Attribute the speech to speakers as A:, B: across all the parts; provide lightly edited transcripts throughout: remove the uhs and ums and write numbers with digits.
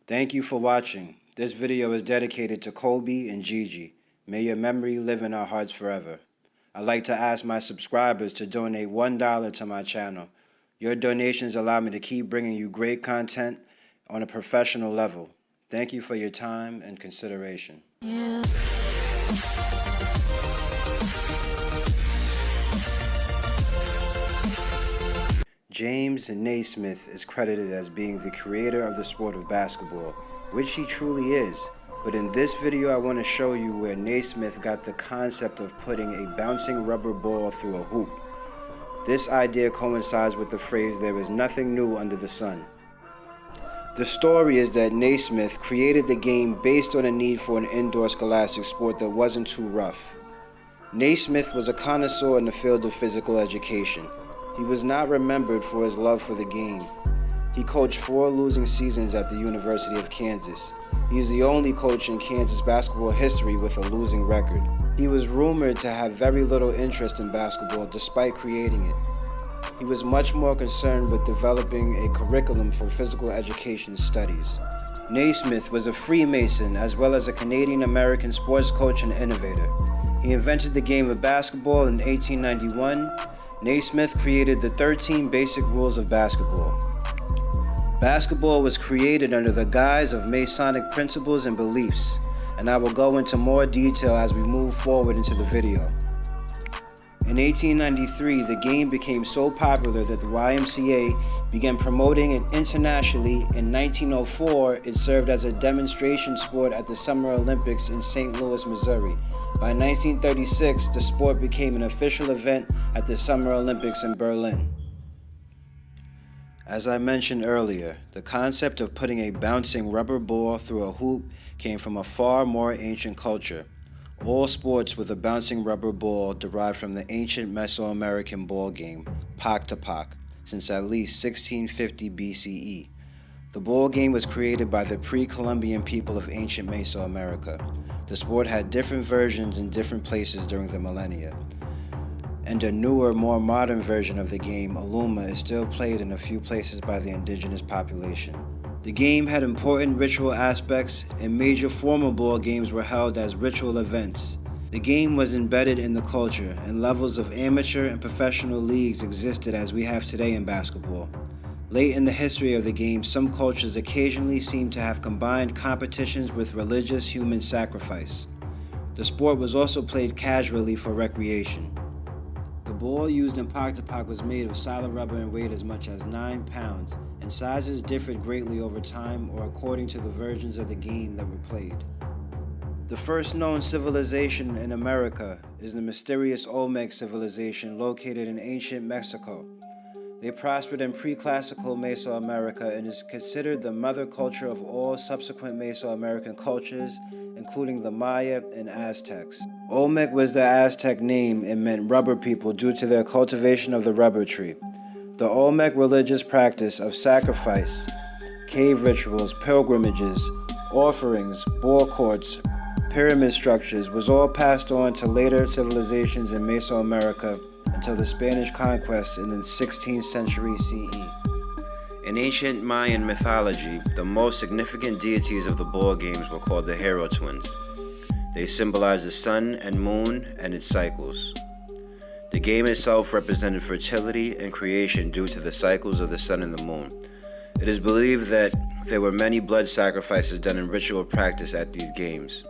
A: Thank you for watching. This video is dedicated to Kobe and Gigi. May your memory live in our hearts forever. I'd like to ask my subscribers to donate $1 to my channel. Your donations allow me to keep bringing you great content on a professional level. Thank you for your time and consideration. James Naismith is credited as being the creator of the sport of basketball, which he truly is. But in this video I want to show you where Naismith got the concept of putting a bouncing rubber ball through a hoop. This idea coincides with the phrase, "There is nothing new under the sun." The story is that Naismith created the game based on a need for an indoor scholastic sport that wasn't too rough. Naismith was a connoisseur in the field of physical education. He was not remembered for his love for the game. He coached 4 losing seasons at the University of Kansas. He is the only coach in Kansas basketball history with a losing record. He was rumored to have very little interest in basketball despite creating it. He was much more concerned with developing a curriculum for physical education studies. Naismith was a Freemason as well as a Canadian-American sports coach and innovator. He invented the game of basketball in 1891. Naismith created the 13 basic rules of basketball. Basketball was created under the guise of Masonic principles and beliefs, and I will go into more detail as we move forward into the video. In 1893, the game became so popular that the YMCA began promoting it internationally. In 1904, it served as a demonstration sport at the Summer Olympics in St. Louis, Missouri. By 1936, the sport became an official event at the Summer Olympics in Berlin. As I mentioned earlier, the concept of putting a bouncing rubber ball through a hoop came from a far more ancient culture. All sports with a bouncing rubber ball derived from the ancient Mesoamerican ball game, pak-to-pak, since at least 1650 BCE. The ball game was created by the pre-Columbian people of ancient Mesoamerica. The sport had different versions in different places during the millennia. And a newer, more modern version of the game, Aluma, is still played in a few places by the indigenous population. The game had important ritual aspects, and major formal ball games were held as ritual events. The game was embedded in the culture, and levels of amateur and professional leagues existed as we have today in basketball. Late in the history of the game, some cultures occasionally seem to have combined competitions with religious human sacrifice. The sport was also played casually for recreation. The ball used in pak-to-pak was made of solid rubber and weighed as much as 9 pounds, and sizes differed greatly over time or according to the versions of the game that were played. The first known civilization in America is the mysterious Olmec civilization located in ancient Mexico. They prospered in pre-classical Mesoamerica and is considered the mother culture of all subsequent Mesoamerican cultures, including the Maya and Aztecs. Olmec was the Aztec name and meant rubber people due to their cultivation of the rubber tree. The Olmec religious practice of sacrifice, cave rituals, pilgrimages, offerings, ball courts, pyramid structures was all passed on to later civilizations in Mesoamerica until the Spanish conquest in the 16th century CE. In ancient Mayan mythology, the most significant deities of the ball games were called the Hero Twins. They symbolize the sun and moon and its cycles. The game itself represented fertility and creation due to the cycles of the sun and the moon. It is believed that there were many blood sacrifices done in ritual practice at these games.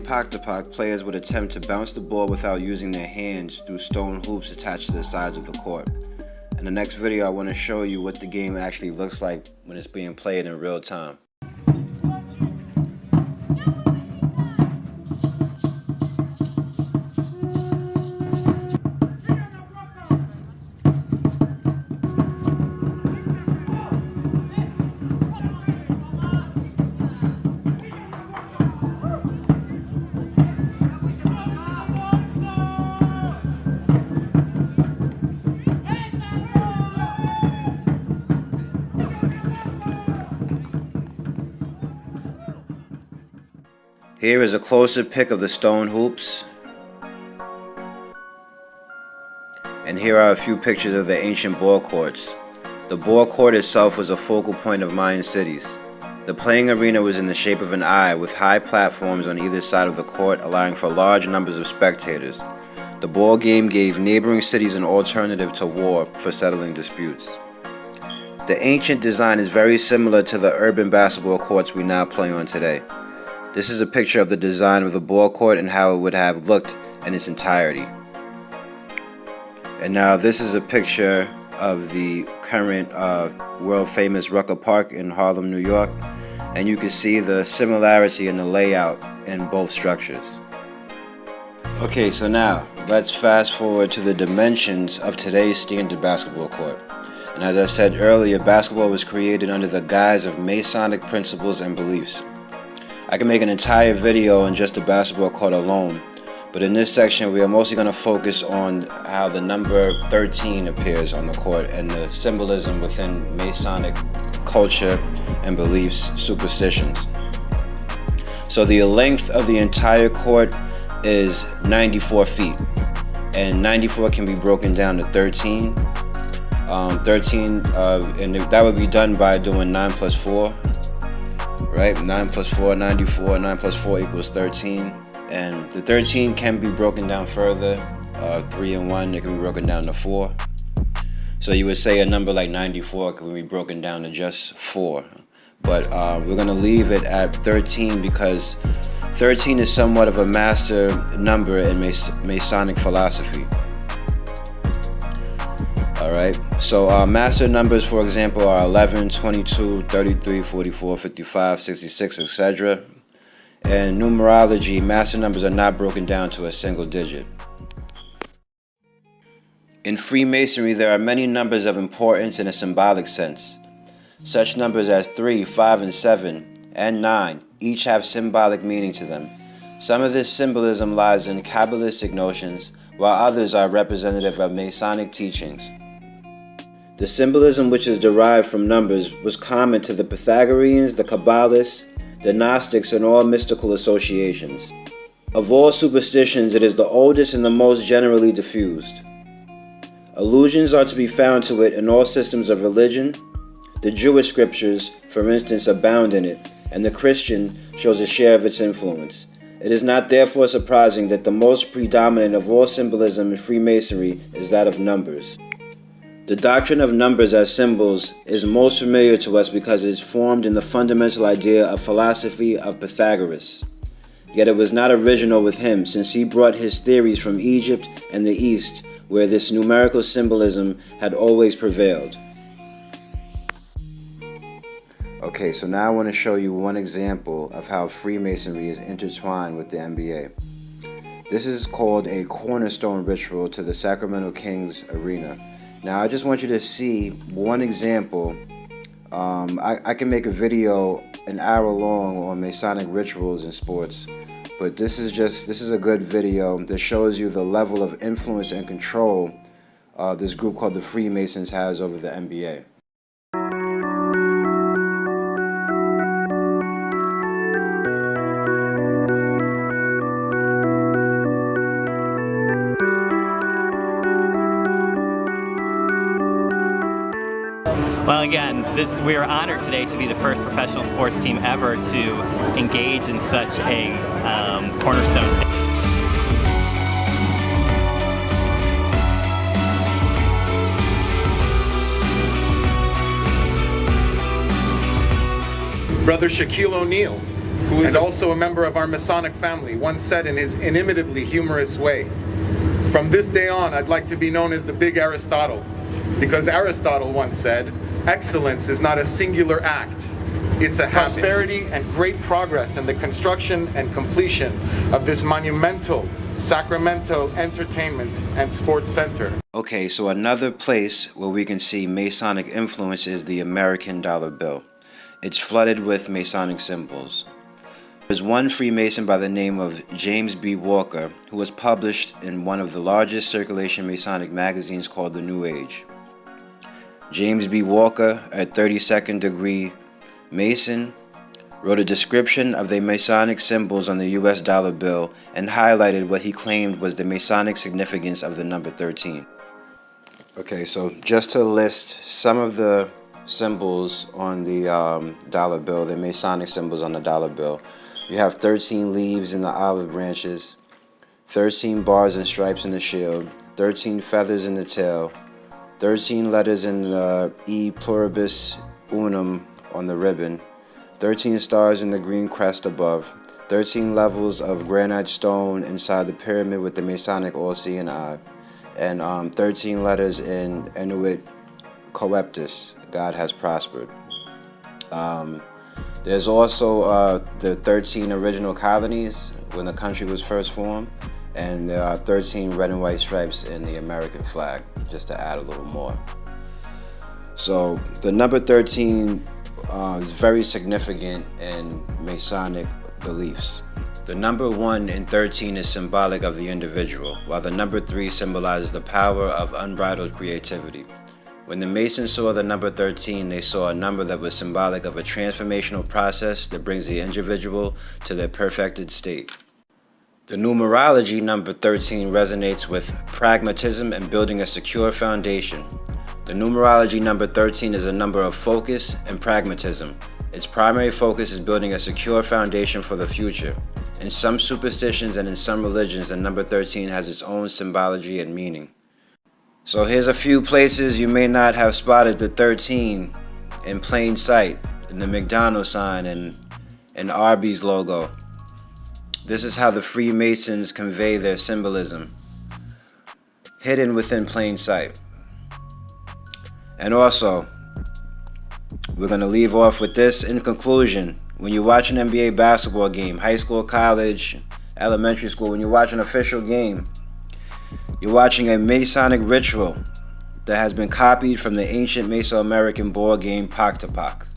A: Pak-to-pak, players would attempt to bounce the ball without using their hands through stone hoops attached to the sides of the court. In the next video, I want to show you what the game actually looks like when it's being played in real time. Here is a closer pic of the stone hoops. And here are a few pictures of the ancient ball courts. The ball court itself was a focal point of Mayan cities. The playing arena was in the shape of an eye with high platforms on either side of the court, allowing for large numbers of spectators. The ball game gave neighboring cities an alternative to war for settling disputes. The ancient design is very similar to the urban basketball courts we now play on today. This is a picture of the design of the ball court and how it would have looked in its entirety. And now this is a picture of the current world-famous Rucker Park in Harlem, New York, and you can see the similarity in the layout in both structures. Okay, so now let's fast forward to the dimensions of today's standard basketball court. And as I said earlier, basketball was created under the guise of Masonic principles and beliefs. I can make an entire video on just the basketball court alone, but in this section we are mostly going to focus on how the number 13 appears on the court and the symbolism within Masonic culture and beliefs, superstitions. So the length of the entire court is 94 feet, and 94 can be broken down to 13. 13, and that would be done by doing 9 plus 4, right? 9 plus 4, 94, 9 plus 4 equals 13. And the 13 can be broken down further, 3 and 1, it can be broken down to 4. So you would say a number like 94 can be broken down to just 4. But we're going to leave it at 13 because 13 is somewhat of a master number in Masonic philosophy. Alright, so master numbers, for example, are 11, 22, 33, 44, 55, 66, etc. In numerology, master numbers are not broken down to a single digit. In Freemasonry, there are many numbers of importance in a symbolic sense. Such numbers as 3, 5, and 7, and 9 each have symbolic meaning to them. Some of this symbolism lies in Kabbalistic notions, while others are representative of Masonic teachings. The symbolism which is derived from numbers was common to the Pythagoreans, the Kabbalists, the Gnostics, and all mystical associations. Of all superstitions, it is the oldest and the most generally diffused. Allusions are to be found to it in all systems of religion. The Jewish scriptures, for instance, abound in it, and the Christian shows a share of its influence. It is not therefore surprising that the most predominant of all symbolism in Freemasonry is that of numbers. The doctrine of numbers as symbols is most familiar to us because it is formed in the fundamental idea of philosophy of Pythagoras. Yet it was not original with him, since he brought his theories from Egypt and the East, where this numerical symbolism had always prevailed. Okay, so now I want to show you one example of how Freemasonry is intertwined with the NBA. This is called a cornerstone ritual to the Sacramento Kings arena. Now, I just want you to see one example. I can make a video an hour long on Masonic rituals in sports, but this is a good video that shows you the level of influence and control this group called the Freemasons has over the NBA.
B: Well, again, we are honored today to be the first professional sports team ever to engage in such a cornerstone stage.
C: Brother Shaquille O'Neal, who is also a member of our Masonic family, once said in his inimitably humorous way, "From this day on, I'd like to be known as the Big Aristotle, because Aristotle once said, excellence is not a singular act, it's a habit." Prosperity and great progress in the construction and completion of this monumental Sacramento Entertainment and Sports Center.
A: Okay, so another place where we can see Masonic influence is the American dollar bill. It's flooded with Masonic symbols. There's one Freemason by the name of James B. Walker who was published in one of the largest circulation Masonic magazines called The New Age. James B. Walker, a 32nd degree Mason, wrote a description of the Masonic symbols on the US dollar bill and highlighted what he claimed was the Masonic significance of the number 13. Okay, so just to list some of the symbols on the dollar bill, the Masonic symbols on the dollar bill. You have 13 leaves in the olive branches, 13 bars and stripes in the shield, 13 feathers in the tail, 13 letters in the E pluribus unum on the ribbon, 13 stars in the green crest above, 13 levels of granite stone inside the pyramid with the Masonic all-seeing eye, and 13 letters in Inuit coeptus, God has prospered. There's also the 13 original colonies when the country was first formed, and there are 13 red and white stripes in the American flag, just to add a little more. So the number 13 is very significant in Masonic beliefs. The number 1 in 13 is symbolic of the individual, while the number 3 symbolizes the power of unbridled creativity. When the Masons saw the number 13, they saw a number that was symbolic of a transformational process that brings the individual to their perfected state. The numerology number 13 resonates with pragmatism and building a secure foundation. The numerology number 13 is a number of focus and pragmatism. Its primary focus is building a secure foundation for the future. In some superstitions and in some religions, the number 13 has its own symbology and meaning. So here's a few places you may not have spotted the 13 in plain sight, in the McDonald's sign and Arby's logo. This is how the Freemasons convey their symbolism, hidden within plain sight. And also, we're going to leave off with this in conclusion. When you watch an NBA basketball game, high school, college, elementary school, when you watch an official game, you're watching a Masonic ritual that has been copied from the ancient Mesoamerican board game Pak to Pak.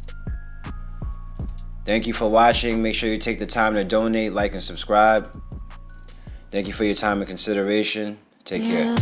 A: Thank you for watching. Make sure you take the time to donate, like, and subscribe. Thank you for your time and consideration. Take care.